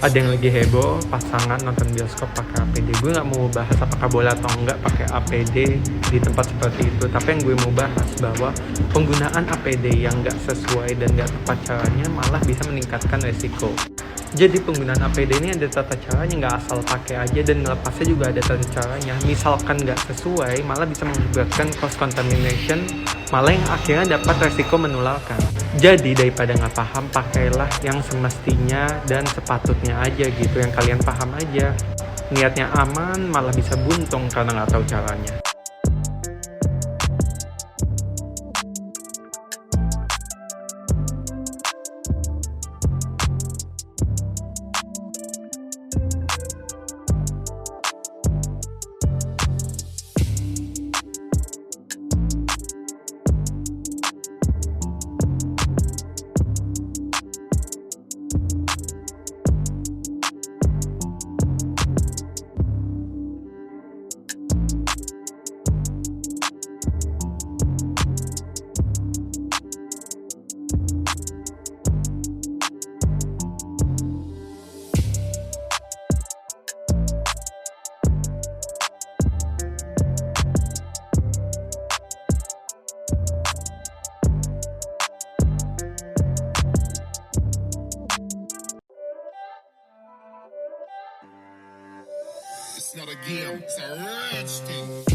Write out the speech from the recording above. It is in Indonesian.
Ada yang lagi heboh pasangan nonton bioskop pakai APD. Gue nggak mau bahas apakah boleh atau enggak pakai APD di tempat seperti itu, tapi yang gue mau bahas bahwa penggunaan APD yang nggak sesuai dan nggak tepat caranya malah bisa meningkatkan resiko. Jadi penggunaan APD ini ada tata caranya, nggak asal pakai aja, dan melepasnya juga ada tata caranya. Misalkan nggak sesuai malah bisa mengakibatkan cross contamination, malah yang akhirnya dapat resiko menularkan. Jadi daripada nggak paham, pakailah yang semestinya dan sepatutnya aja gitu, yang kalian paham aja. Niatnya aman malah bisa buntung karena nggak tahu caranya. It's not a game, it's a rich thing.